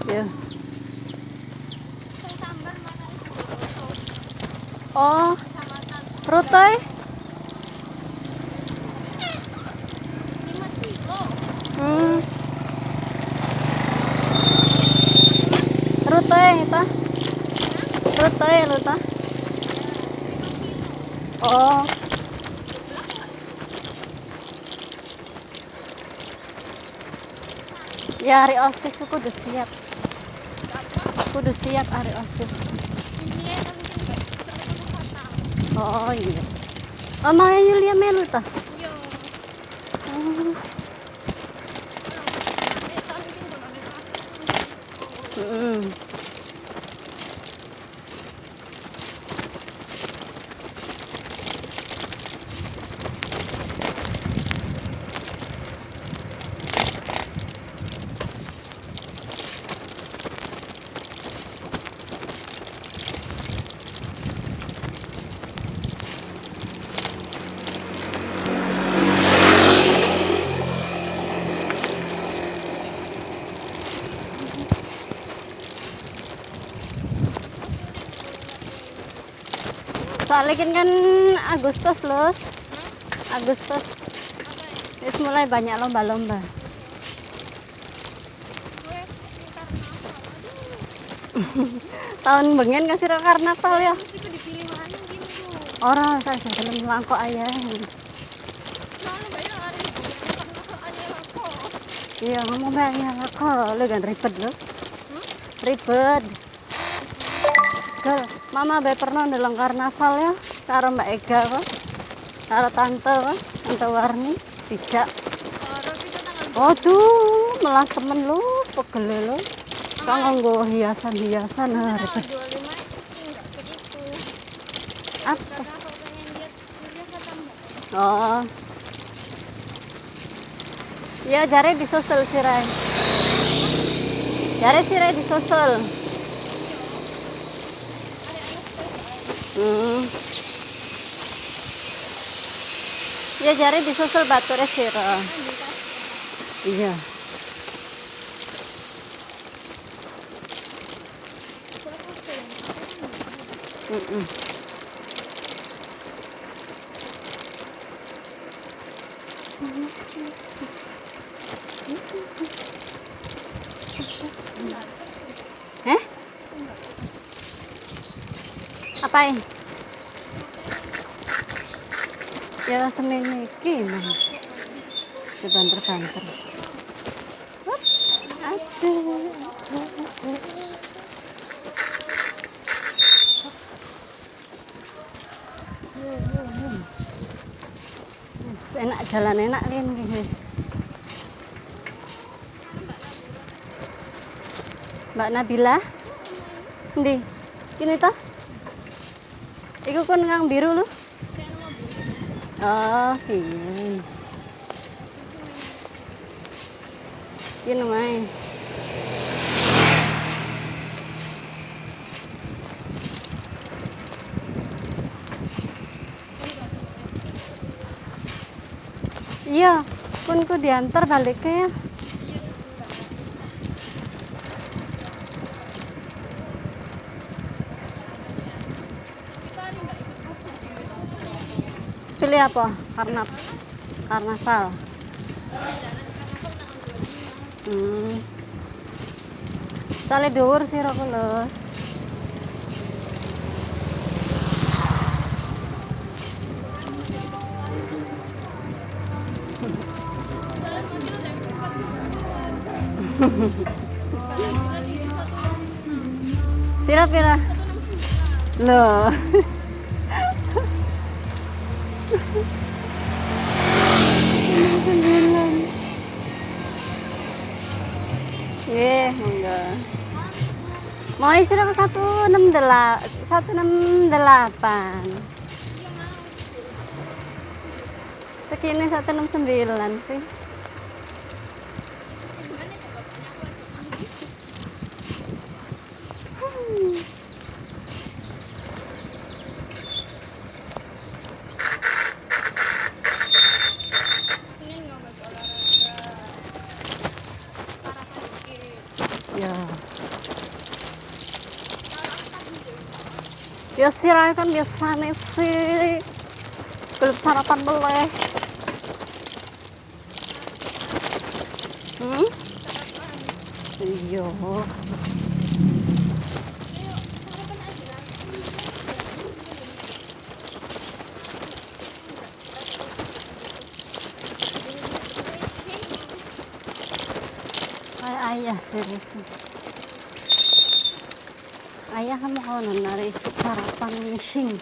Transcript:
Ya. Oh, rute? 5 kilo. Rute itu? Rute. Oh. Ya hari OSIS aku udah siap. Kudu siap hari OSIS. Iya, tapi kan enggak terlalu fatal. Oh iya. Omangnya Yulia melu tah? Iya. Hmm. Tapi kan kalau ada Mm-mm. Soalnya kan Agustus los. Agustus. Terus mulai banyak lomba-lomba. Tahun bengen kasih karnaval ya. itu dipilih mana gini tuh. Orang saya sebelum langkok ayah. Soalnya banyak hari karena aja kok. Iya ngomong banyak lah kok, lu kan ribet los. Ribet. Gal, mama be pernah dalam karnaval ya, cara Mbak Ega kok, cara tante kok, tante Warni, bijak. Oh tuh, melas temen lu, pegel lu. Kau nganggo hiasan-hiasan, nah ribet. 25 enggak begitu. Apa? Karena aku pengen lihat kuliah kata Mbak. Oh. Ya jare disusul sirai. Jare sirai disusul. Ya jare disusul bature sira. Iya. Apain? Ya Senin iki mang. Dibanter-banter. Aduh. Enak jalan enak Lin guys. Mbak Nabila? Ndi? Ini toh? Iku kon ngang biru lu? Oh, iya. Ini main. Iya, kun ku diantar baliknya ya. Pilih apa? Karnaval. Soalnya dhuwur sih rokulos. Pira-pira? Loh. Enggak. Mau isi berapa? 168. Segini 169 sih. Ya. Ya sirah kan biasanya sih belum sarapan boleh. Hmm? Iya. Ay, ayah serius. Ayah kamu kalau nari sarapan sing.